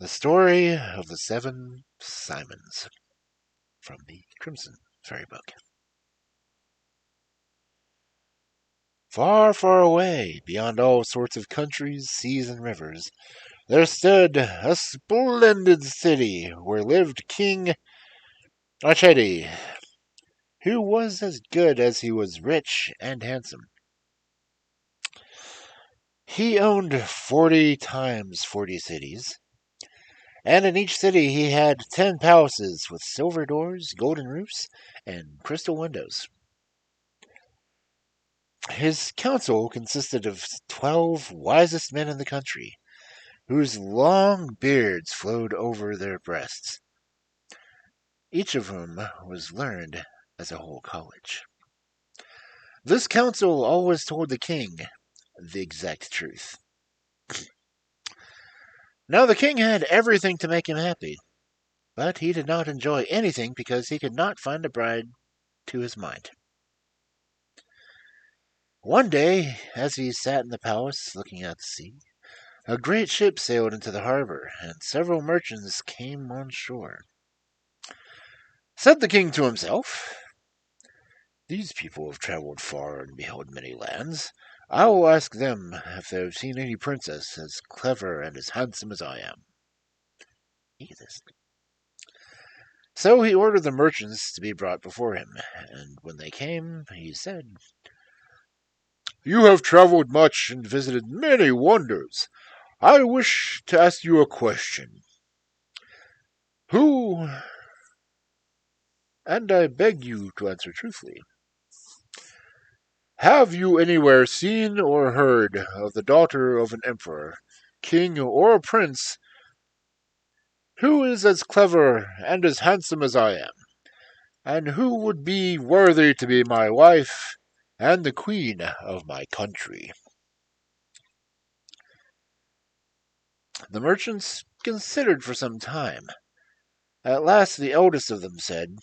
The Story of the Seven Simons from the Crimson Fairy Book. Far, far away, beyond all sorts of countries, seas, and rivers, there stood a splendid city where lived King Archetti, who was as good as he was rich and handsome. He owned 40 times 40 cities, and in each city he had 10 palaces with silver doors, golden roofs, and crystal windows. His council consisted of 12 wisest men in the country, whose long beards flowed over their breasts, each of whom was learned as a whole college. This council always told the king the exact truth. Now the king had everything to make him happy, but he did not enjoy anything because he could not find a bride to his mind. One day, as he sat in the palace looking out to sea, a great ship sailed into the harbor, and several merchants came on shore. Said the king to himself, "These people have traveled far and beheld many lands. I will ask them if they have seen any princess as clever and as handsome as I am." So he ordered the merchants to be brought before him, and when they came, he said, "You have traveled much and visited many wonders. I wish to ask you a question. Who, and I beg you to answer truthfully, have you anywhere seen or heard of the daughter of an emperor, king, or a prince who is as clever and as handsome as I am, and who would be worthy to be my wife and the queen of my country?" The merchants considered for some time. At last the eldest of them said,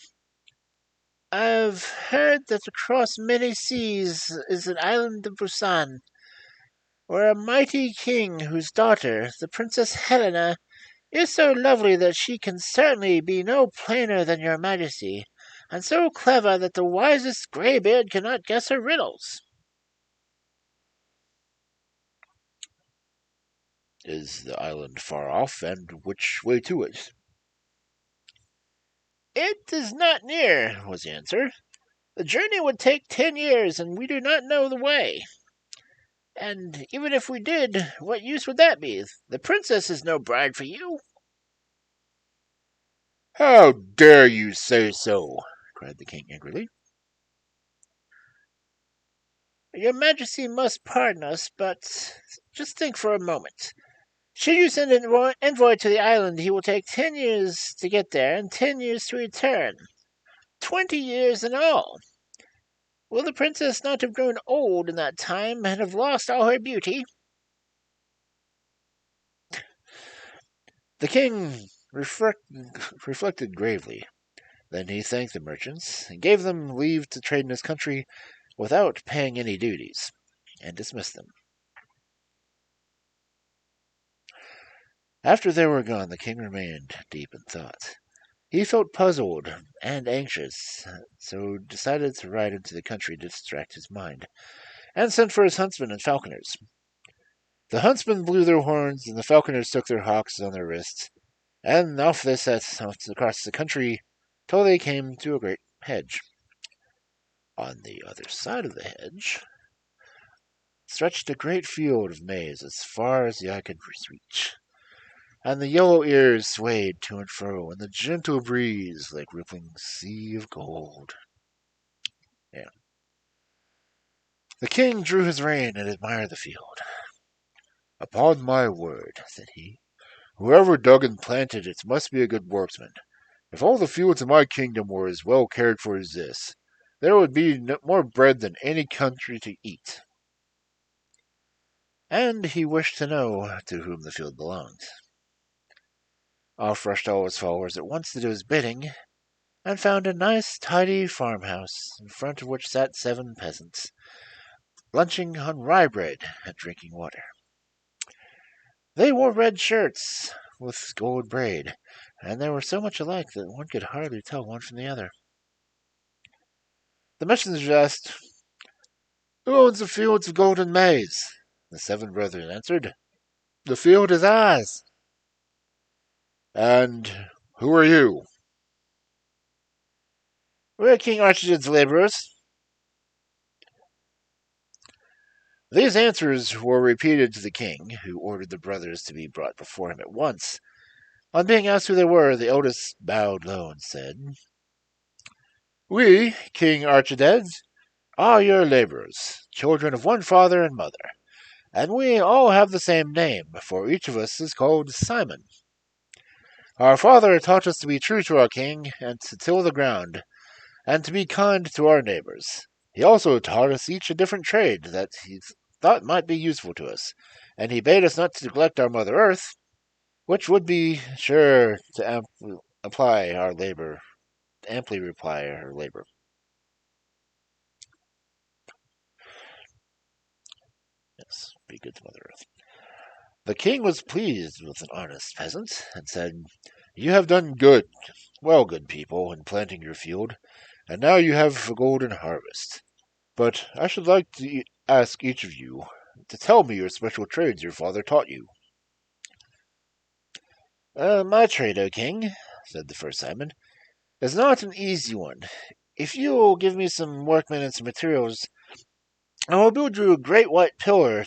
"I've heard that across many seas is an island of Busan, where a mighty king whose daughter, the Princess Helena, is so lovely that she can certainly be no plainer than your majesty, and so clever that the wisest greybeard cannot guess her riddles." "Is the island far off, and which way to it?" "It is not near," was the answer. "The journey would take 10 years, and we do not know the way. And even if we did, what use would that be? The princess is no bride for you." "How dare you say so?" cried the king angrily. "Your majesty must pardon us, but just think for a moment. Should you send an envoy to the island, he will take 10 years to get there and 10 years to return. 20 years in all. Will the princess not have grown old in that time and have lost all her beauty?" The king reflected gravely. Then he thanked the merchants, and gave them leave to trade in his country without paying any duties, and dismissed them. After they were gone, the king remained deep in thought. He felt puzzled and anxious, so decided to ride into the country to distract his mind, and sent for his huntsmen and falconers. The huntsmen blew their horns, and the falconers took their hawks on their wrists, and off they set across the country till they came to a great hedge. On the other side of the hedge stretched a great field of maize as far as the eye could reach, and the yellow ears swayed to and fro in the gentle breeze like rippling sea of gold. Yeah. The king drew his rein and admired the field. "Upon my word," said he, "whoever dug and planted it must be a good workman. If all the fields in my kingdom were as well cared for as this, there would be more bread than any country to eat." And he wished to know to whom the field belonged. Off rushed all his followers at once to do his bidding, and found a nice, tidy farmhouse, in front of which sat 7 peasants, lunching on rye bread and drinking water. They wore red shirts, with gold braid, and they were so much alike that one could hardly tell one from the other. The messenger asked, "Who owns the fields of golden maize?" The seven brothers answered, "The field is ours." "And who are you?" "We're King Archid's laborers." These answers were repeated to the king, who ordered the brothers to be brought before him at once. On being asked who they were, the eldest bowed low and said, "We, King Archided, are your laborers, children of one father and mother, and we all have the same name, for each of us is called Simon. Our father taught us to be true to our king, and to till the ground, and to be kind to our neighbors. He also taught us each a different trade that he thought might be useful to us, and he bade us not to neglect our Mother Earth, which would be sure to amply reply our labor. Yes, be good to Mother Earth." The king was pleased with an honest peasant, and said, "You have done good people, in planting your field, and now you have a golden harvest. But I should like to ask each of you to tell me your special trades your father taught you." "My trade, O king," said the first Simon, "is not an easy one. If you will give me some workmen and some materials, I will build you a great white pillar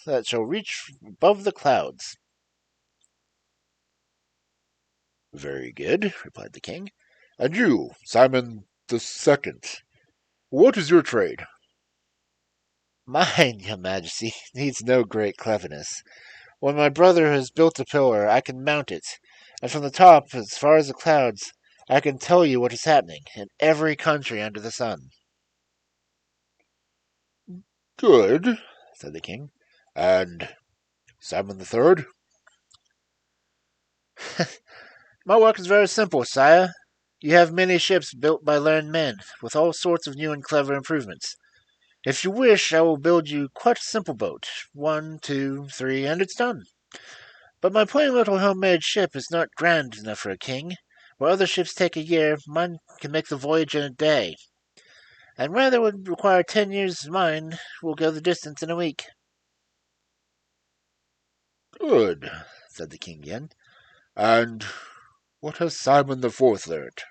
that shall reach above the clouds." "Very good," replied the king. "And you, Simon the second, what is your trade?" "Mine, your majesty, needs no great cleverness. When my brother has built a pillar, I can mount it, and from the top, as far as the clouds, I can tell you what is happening in every country under the sun." "Good," said the king. "And Simon the third?" "My work is very simple, sire. You have many ships built by learned men, with all sorts of new and clever improvements. If you wish, I will build you quite a simple boat. 1, 2, 3, and it's done. But my plain little homemade ship is not grand enough for a king. Where other ships take a year, mine can make the voyage in a day. And where there would require 10 years, mine will go the distance in a week." "Good," said the king again. "And what has Simon the fourth learned?"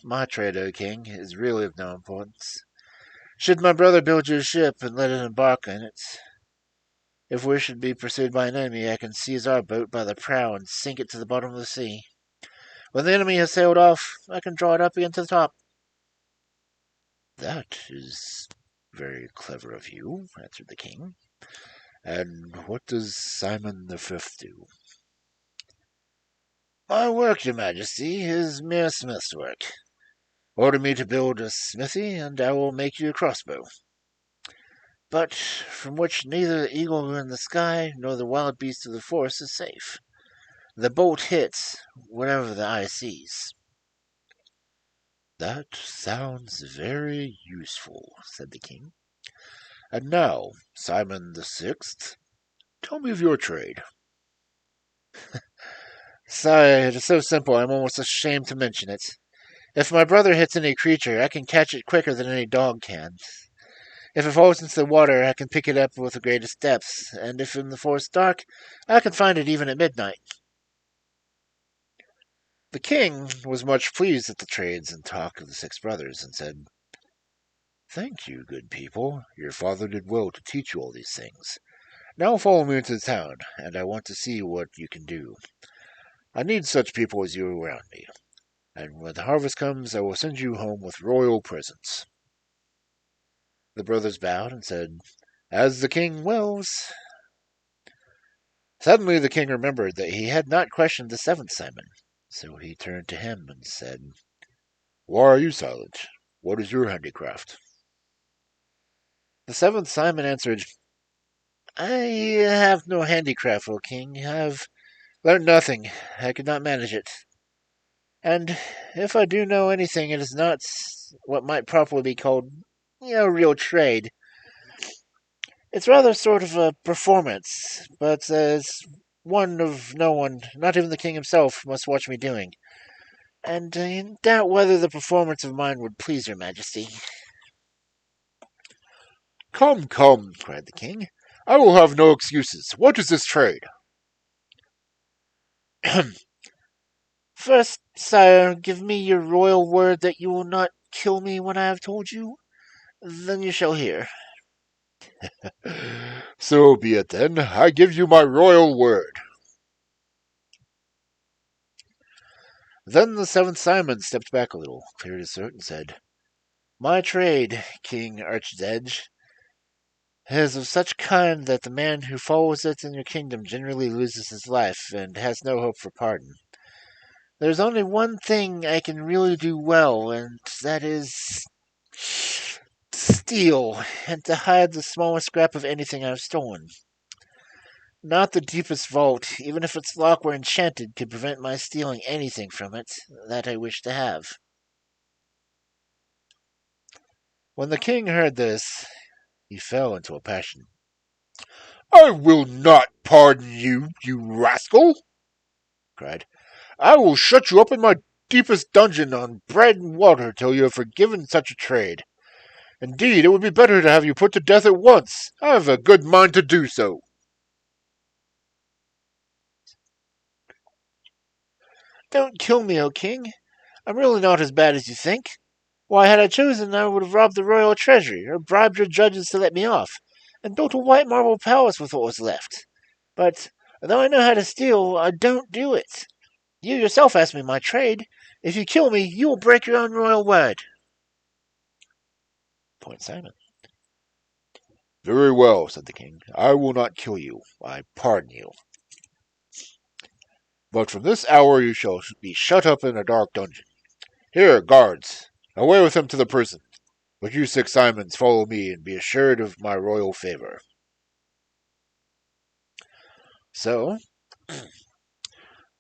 "My trade, O king, is really of no importance. Should my brother build you a ship and let it embark in it, if we should be pursued by an enemy, I can seize our boat by the prow and sink it to the bottom of the sea. When the enemy has sailed off, I can draw it up again to the top." "That is very clever of you," answered the king. "And what does Simon the fifth do?" "My work, your majesty, is mere smith's work. Order me to build a smithy, and I will make you a crossbow, but from which neither the eagle in the sky nor the wild beast of the forest is safe. The bolt hits whatever the eye sees." "That sounds very useful," said the king. "And now, Simon the sixth, tell me of your trade." "Sire, it is so simple I am almost ashamed to mention it. If my brother hits any creature, I can catch it quicker than any dog can. If it falls into the water, I can pick it up with the greatest depth, and if in the forest dark, I can find it even at midnight." The king was much pleased at the trades and talk of the six brothers, and said, "Thank you, good people. Your father did well to teach you all these things. Now follow me into the town, and I want to see what you can do. I need such people as you around me, and when the harvest comes I will send you home with royal presents." The brothers bowed and said, "As the king wills." Suddenly the king remembered that he had not questioned the seventh Simon, so he turned to him and said, "Why are you silent? What is your handicraft?" The seventh Simon answered, "I have no handicraft, O king. I have learned nothing. I could not manage it. And if I do know anything, it is not what might properly be called, real trade. It's rather sort of a performance, but as one of no one, not even the king himself, must watch me doing. And I doubt whether the performance of mine would please your majesty. Come, come, cried the king. I will have no excuses. What is this trade? First, sire, give me your royal word that you will not kill me when I have told you. Then you shall hear. So be it then. I give you my royal word. Then the seventh Simon stepped back a little, cleared his throat, and said, My trade, King Archedge, is of such kind that the man who follows it in your kingdom generally loses his life and has no hope for pardon. There's only one thing I can really do well, and that is steal and to hide the smallest scrap of anything I've stolen. Not the deepest vault, even if its lock were enchanted, could prevent my stealing anything from it that I wish to have. When the king heard this, he fell into a passion. I will not pardon you, you rascal, cried. I will shut you up in my deepest dungeon on bread and water till you have forgiven such a trade. Indeed, it would be better to have you put to death at once. I have a good mind to do so. Don't kill me, O king. I'm really not as bad as you think. Why, had I chosen, I would have robbed the royal treasury, or bribed your judges to let me off, and built a white marble palace with what was left. But, though I know how to steal, I don't do it. You yourself asked me my trade. If you kill me, you will break your own royal word. Point Simon. Very well, said the king. I will not kill you. I pardon you. But from this hour you shall be shut up in a dark dungeon. Here, guards, away with him to the prison. But you 6 Simons follow me and be assured of my royal favor. So,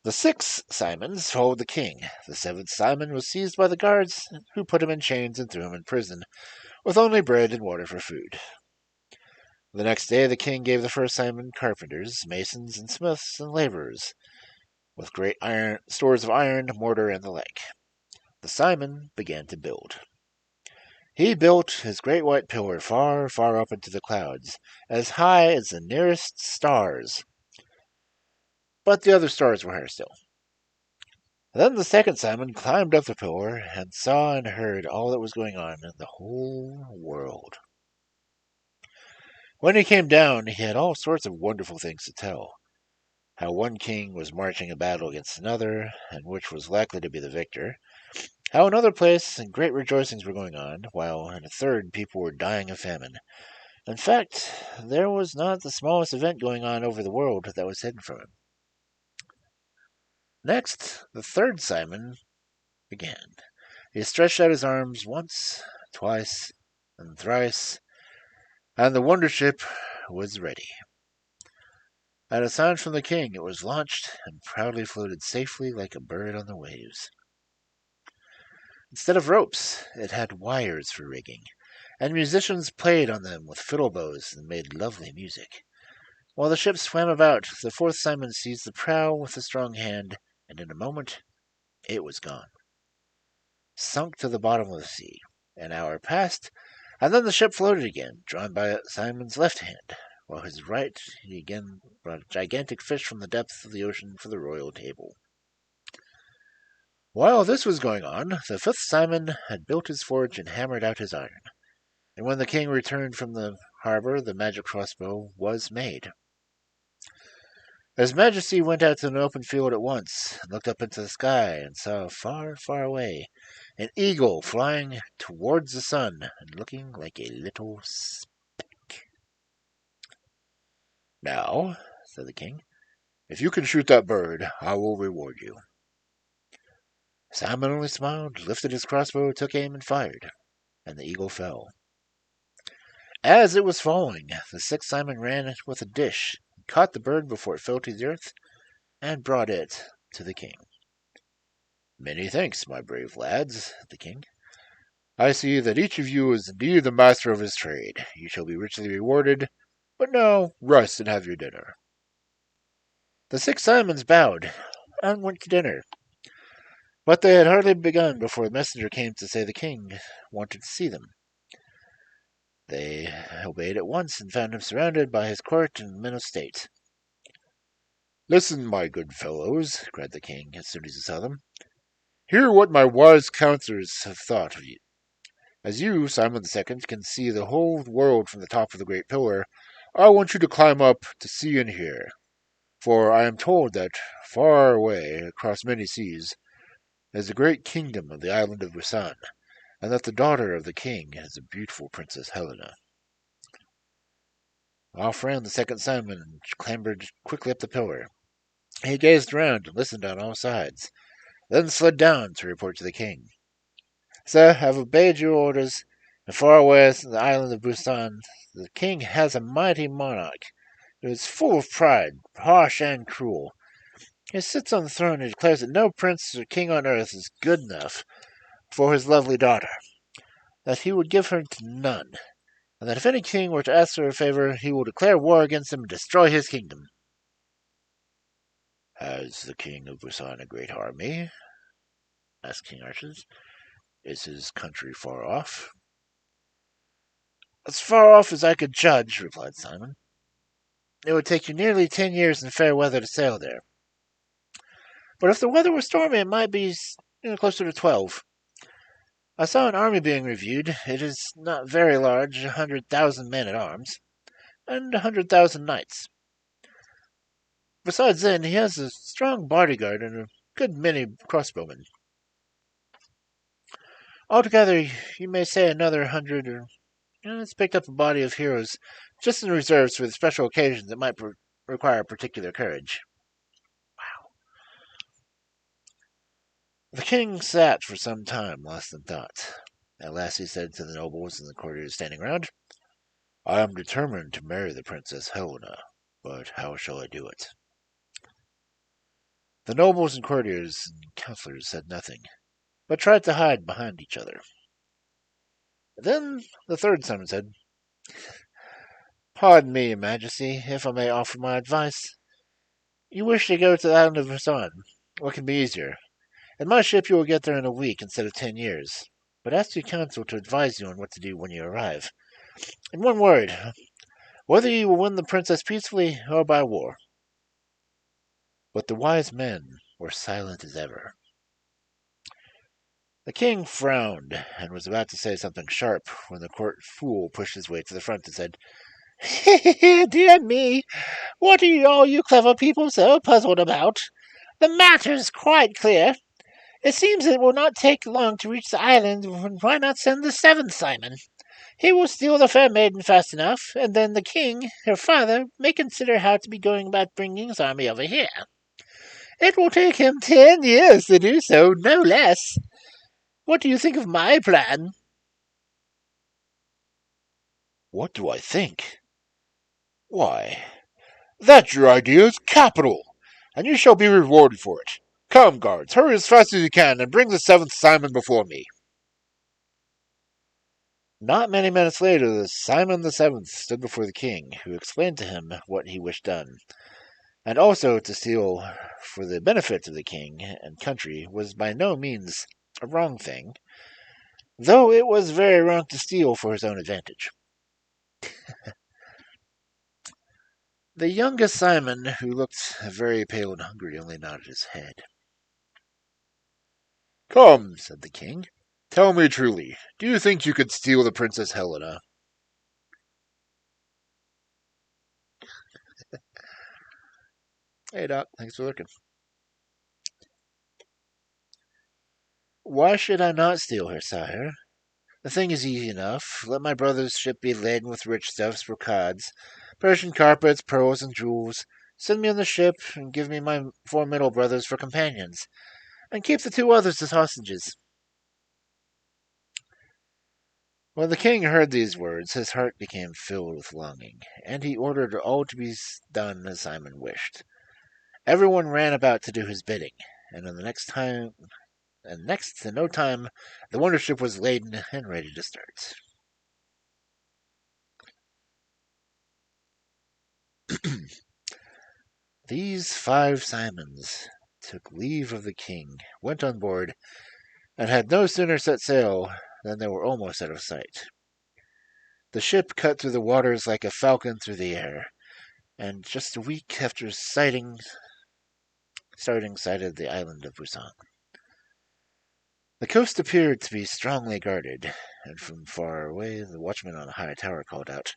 the 6 Simons followed the king. The 7th Simon was seized by the guards, who put him in chains and threw him in prison, with only bread and water for food. The next day the king gave the 1st Simon carpenters, masons, and smiths, and laborers, with great stores of iron, mortar, and the like. The Simon began to build. He built his great white pillar far, far up into the clouds, as high as the nearest stars. But the other stars were higher still. Then the 2nd Simon climbed up the pillar and saw and heard all that was going on in the whole world. When he came down, he had all sorts of wonderful things to tell. How one king was marching a battle against another, and which was likely to be the victor. How in another place great rejoicings were going on, while in a third people were dying of famine. In fact, there was not the smallest event going on over the world that was hidden from him. Next, the 3rd Simon began. He stretched out his arms once, twice, and thrice, and the wonder ship was ready. At a sign from the king, it was launched and proudly floated safely like a bird on the waves. Instead of ropes, it had wires for rigging, and musicians played on them with fiddle bows and made lovely music. While the ship swam about, the 4th Simon seized the prow with a strong hand, and in a moment it was gone, sunk to the bottom of the sea. An hour passed, and then the ship floated again, drawn by Simon's left hand, while his right he again brought a gigantic fish from the depths of the ocean for the royal table. While this was going on, the 5th Simon had built his forge and hammered out his iron, and when the king returned from the harbor, the magic crossbow was made. His Majesty went out to an open field at once, and looked up into the sky, and saw far, far away an eagle flying towards the sun, and looking like a little speck. Now, said the king, if you can shoot that bird, I will reward you. Simon only smiled, lifted his crossbow, took aim, and fired, and the eagle fell. As it was falling, the 6th Simon ran with a dish, caught the bird before it fell to the earth, and brought it to the king. Many thanks, my brave lads, said the king. I see that each of you is indeed the master of his trade. You shall be richly rewarded, But now rest and have your dinner. The 6 Simons bowed and went to dinner, but they had hardly begun before a messenger came to say the king wanted to see them. They obeyed at once and found him surrounded by his court and men of state. Listen, my good fellows, cried the king as soon as he saw them. Hear what my wise counselors have thought of you. As you, Simon II, can see the whole world from the top of the great pillar, I want you to climb up to see and hear. For I am told that far away, across many seas, is the great kingdom of the island of Busan, and that the daughter of the king is a beautiful Princess Helena. Off ran the 2nd Simon and clambered quickly up the pillar. He gazed around and listened on all sides, then slid down to report to the king. Sir, I have obeyed your orders, and far away in the island of Busan, the king has a mighty monarch who is full of pride, harsh and cruel. He sits on the throne and declares that no prince or king on earth is good enough for his lovely daughter, that he would give her to none, and that if any king were to ask for a favor, he will declare war against him and destroy his kingdom. Has the king of Busan a great army? Asked King Arches. Is his country far off? As far off as I could judge, replied Simon. It would take you nearly 10 years in fair weather to sail there. But if the weather were stormy, it might be closer to 12. I saw an army being reviewed. It is not very large, 100,000 men at arms, and 100,000 knights. Besides, then, he has a strong bodyguard and a good many crossbowmen. Altogether, you may say another 100 or it's picked up a body of heroes just in reserves for the special occasions that might require particular courage. Wow. The king sat for some time, lost in thought. At last he said to the nobles and the courtiers standing round, I am determined to marry the Princess Helena, but how shall I do it? The nobles and courtiers and counselors said nothing, but tried to hide behind each other. Then the 3rd Simon said, Pardon me, Your Majesty, if I may offer my advice. You wish to go to the island of Busan. What can be easier? In my ship you will get there in a week instead of 10 years. But ask your council to advise you on what to do when you arrive. In one word, whether you will win the princess peacefully or by war. But the wise men were silent as ever. The king frowned and was about to say something sharp when the court fool pushed his way to the front and said, Dear me, what are all you clever people so puzzled about? The matter's quite clear. It seems it will not take long to reach the island. Why not send the 7th Simon? He will steal the fair maiden fast enough, and then the king, her father, may consider how to be going about bringing his army over here. It will take him 10 years to do so, no less. What do you think of my plan? What do I think? Why, that your idea is capital, and you shall be rewarded for it. Come, guards, hurry as fast as you can, and bring the 7th Simon before me. Not many minutes later, Simon the 7th stood before the king, who explained to him what he wished done, and also to steal for the benefit of the king and country was by no means a wrong thing, though it was very wrong to steal for his own advantage. The youngest Simon, who looked very pale and hungry, only nodded his head. Come, said the king, tell me truly, do you think you could steal the Princess Helena? Hey, Doc, thanks for looking. Why should I not steal her, sire? The thing is easy enough. Let my brother's ship be laden with rich stuffs, brocades, Persian carpets, pearls, and jewels. Send me on the ship, and give me my 4 middle brothers for companions, and keep the 2 others as hostages. When the king heard these words, his heart became filled with longing, and he ordered all to be done as Simon wished. Everyone ran about to do his bidding, and next to no time, the wonder ship was laden and ready to start. These 5 Simons took leave of the king, went on board, and had no sooner set sail than they were almost out of sight. The ship cut through the waters like a falcon through the air, and just a week after starting sighted the island of Busan. The coast appeared to be strongly guarded, and from far away the watchman on a high tower called out,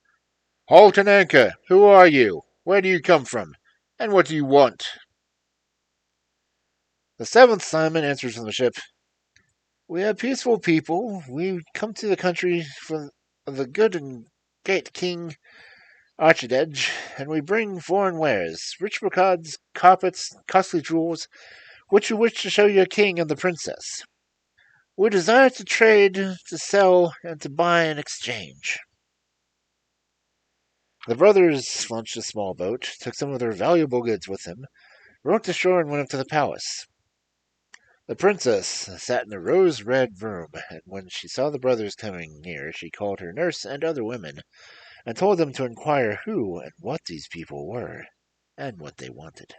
"Halt and anchor! Who are you? Where do you come from? And what do you want?" The 7th Simon answered from the ship, "We are peaceful people. We come to the country for the good and great King Archidej, and we bring foreign wares, rich brocades, carpets, costly jewels, which we wish to show your king and the princess. We desire to trade, to sell, and to buy in exchange." The brothers launched a small boat, took some of their valuable goods with them, rowed to shore, and went up to the palace. The princess sat in a rose-red room, and when she saw the brothers coming near, she called her nurse and other women, and told them to inquire who and what these people were, and what they wanted.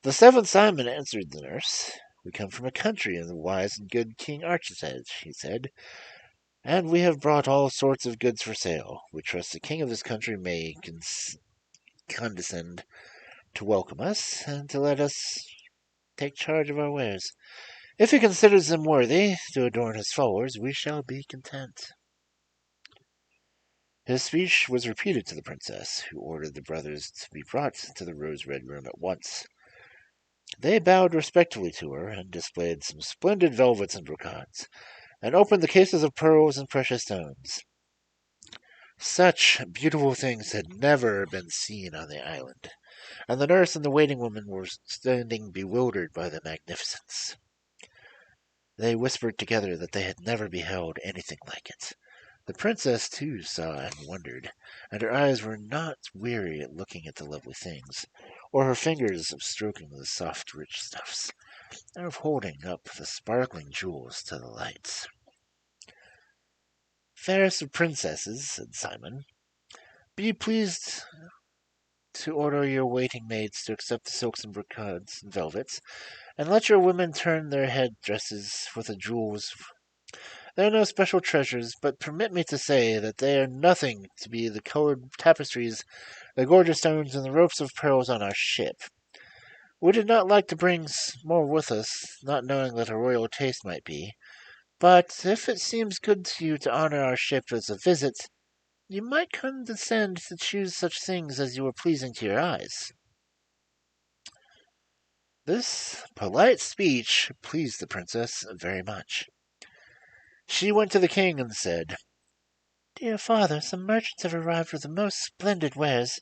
The 7th Simon answered the nurse, "We come from a country of the wise and good King Architej," he said, "and we have brought all sorts of goods for sale. We trust the king of this country may condescend to welcome us, and to let us take charge of our wares. If he considers them worthy to adorn his followers, we shall be content." His speech was repeated to the princess, who ordered the brothers to be brought to the rose-red room at once. They bowed respectfully to her, and displayed some splendid velvets and brocades, and opened the cases of pearls and precious stones. Such beautiful things had never been seen on the island, and the nurse and the waiting woman were standing bewildered by the magnificence. They whispered together that they had never beheld anything like it. The princess, too, saw and wondered, and her eyes were not weary at looking at the lovely things, or her fingers of stroking the soft, rich stuffs, and of holding up the sparkling jewels to the light. "Fairest of princesses," said Simon, "be pleased to order your waiting maids to accept the silks and brocades and velvets, and let your women turn their head dresses with the jewels. They are no special treasures, but permit me to say that they are nothing to the colored tapestries, the gorgeous stones, and the ropes of pearls on our ship. We did not like to bring more with us, not knowing what a royal taste might be. But if it seems good to you to honor our ship as a visit, you might condescend to choose such things as you were pleasing to your eyes." This polite speech pleased the princess very much. She went to the king and said, "Dear father, some merchants have arrived with the most splendid wares.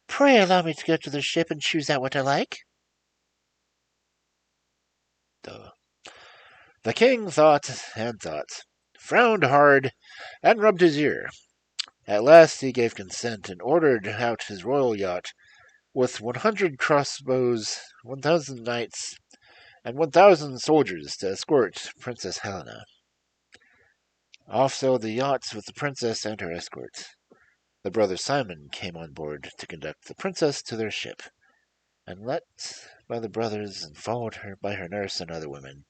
Pray allow me to go to their ship and choose out what I like." The king thought and thought, frowned hard, and rubbed his ear. At last he gave consent, and ordered out his royal yacht with 100 crossbows, 1,000 knights, and 1,000 soldiers to escort Princess Helena. Off sailed the yacht with the princess and her escort. The brother Simon came on board to conduct the princess to their ship, and led by the brothers and followed her by her nurse and other women.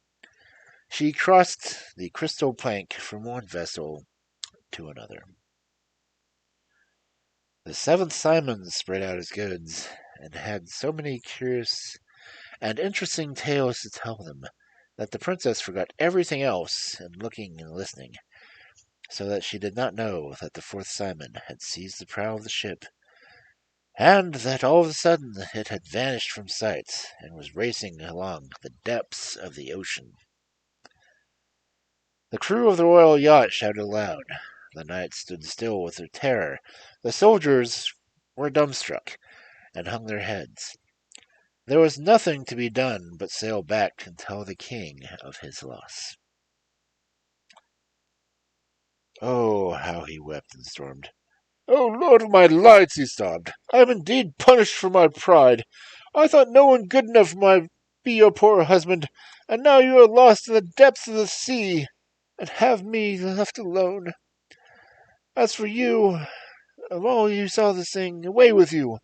She crossed the crystal plank from one vessel to another. The 7th Simon spread out his goods, and had so many curious and interesting tales to tell them that the princess forgot everything else in looking and listening, so that she did not know that the 4th Simon had seized the prow of the ship, and that all of a sudden it had vanished from sight and was racing along the depths of the ocean. The crew of the royal yacht shouted aloud. The knights stood still with their terror. The soldiers were dumbstruck and hung their heads. There was nothing to be done but sail back and tell the king of his loss. Oh, how he wept and stormed. "Oh, Lord of my lights," he sobbed, "I am indeed punished for my pride. I thought no one good enough might be your poor husband, and now you are lost in the depths of the sea, and have me left alone. As for you, of all you saw this thing, away with you.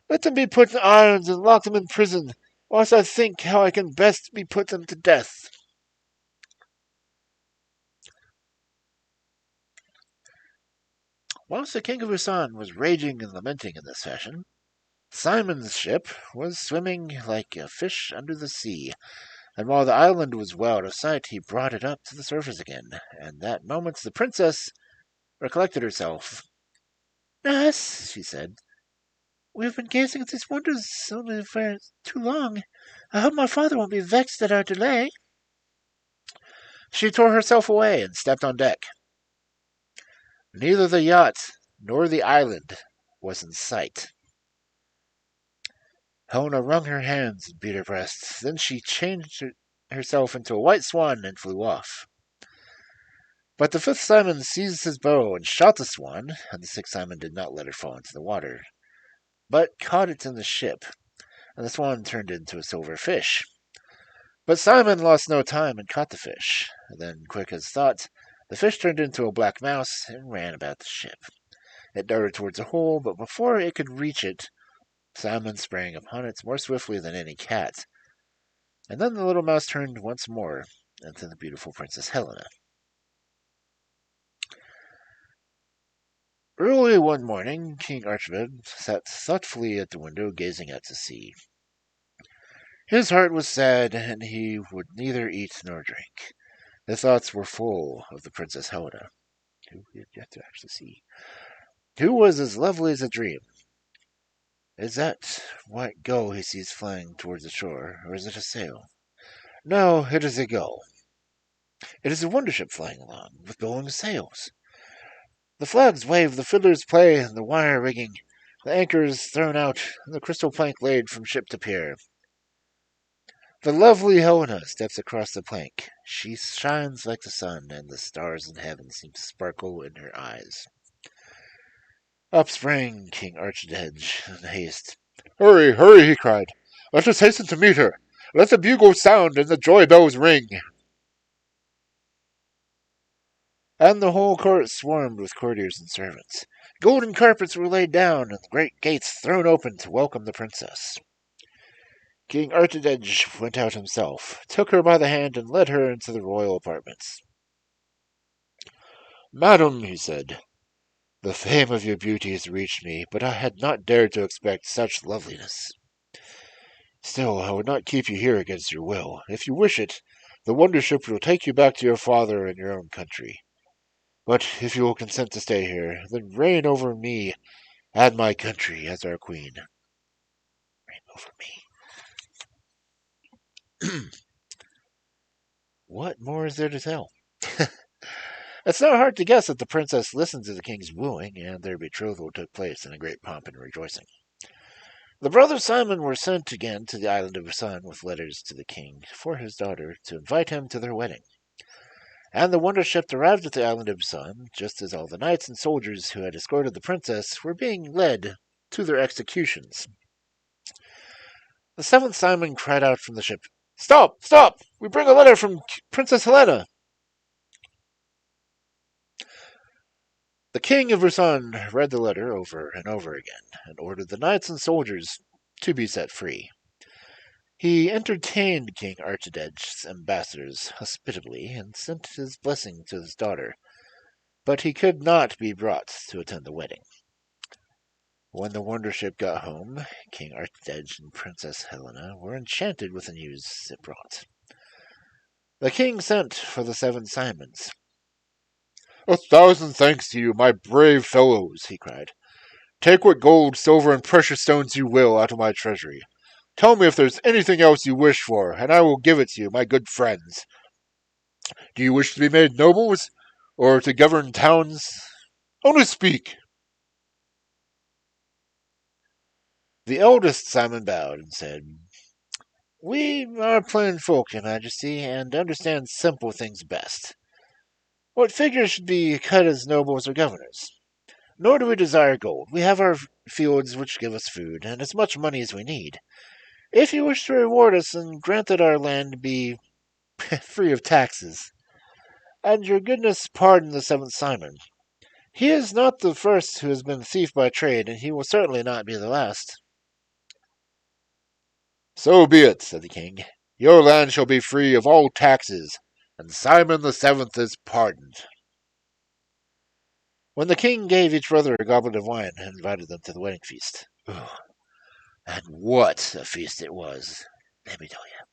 Let them be put in irons and lock them in prison, whilst I think how I can best be put them to death. Whilst the king of Usan was raging and lamenting in this fashion, Simon's ship was swimming like a fish under the sea, and while the island was well out of sight, he brought it up to the surface again, and that moment the princess recollected herself. Yes, she said, we have been gazing at these wonders only for too long. I hope my father won't be vexed at our delay. She tore herself away and stepped on deck. Neither the yacht nor the island was in sight. Helena wrung her hands and beat her breast. Then she changed herself into a white swan and flew off. But the fifth Simon seized his bow and shot the swan, and the sixth Simon did not let her fall into the water, but caught it in the ship, and the swan turned into a silver fish. But Simon lost no time and caught the fish. Then, quick as thought, the fish turned into a black mouse and ran about the ship. It darted towards a hole, but before it could reach it, Simon sprang upon it more swiftly than any cat. And then the little mouse turned once more into the beautiful Princess Helena. Early one morning, King Archibald sat thoughtfully at the window gazing out to sea. His heart was sad, and he would neither eat nor drink. His thoughts were full of the Princess Helena, who he had yet to actually see, who was as lovely as a dream. Is that white gull he sees flying towards the shore, or is it a sail? No, it is a gull. It is a wonder ship flying along, with billowing sails. The flags wave, the fiddlers play, and the wire rigging, the anchor is thrown out, and the crystal plank laid from ship to pier. The lovely Helena steps across the plank. She shines like the sun, and the stars in heaven seem to sparkle in her eyes. Up sprang King Archidej in haste. Hurry, hurry, he cried. Let us hasten to meet her. Let the bugles sound and the joy bells ring. And the whole court swarmed with courtiers and servants. Golden carpets were laid down, and the great gates thrown open to welcome the princess. King Archidej went out himself, took her by the hand, and led her into the royal apartments. Madam, he said, the fame of your beauty has reached me, but I had not dared to expect such loveliness. Still, I would not keep you here against your will. If you wish it, the wonder ship will take you back to your father and your own country. But if you will consent to stay here, then reign over me and my country as our queen. Reign over me. What more is there to tell? It's not hard to guess that the princess listened to the king's wooing, and their betrothal took place in a great pomp and rejoicing. The brothers Simon were sent again to the island of Usan with letters to the king for his daughter to invite him to their wedding. And the wonder ship arrived at the island of Usan just as all the knights and soldiers who had escorted the princess were being led to their executions. The seventh Simon cried out from the ship, Stop! Stop! We bring a letter from Princess Helena! The king of Usan read the letter over and over again, and ordered the knights and soldiers to be set free. He entertained King Archidej's ambassadors hospitably, and sent his blessing to his daughter, but he could not be brought to attend the wedding. When the wonder ship got home, King Archidej and Princess Helena were enchanted with the news it brought. The king sent for the seven Simons. 1,000 thanks to you, my brave fellows, he cried. Take what gold, silver, and precious stones you will out of my treasury. Tell me if there's anything else you wish for, and I will give it to you, my good friends. Do you wish to be made nobles, or to govern towns? Only speak. The eldest Simon bowed and said, We are plain folk, your majesty, and understand simple things best. What figures should be cut as nobles or governors? Nor do we desire gold. We have our fields which give us food, and as much money as we need. If you wish to reward us, then grant that our land be free of taxes. And your goodness pardon the seventh Simon. He is not the first who has been a thief by trade, and he will certainly not be the last. So be it, said the king. Your land shall be free of all taxes, and Simon the Seventh is pardoned. When the king gave each brother a goblet of wine and invited them to the wedding feast. And what a feast it was, let me tell you.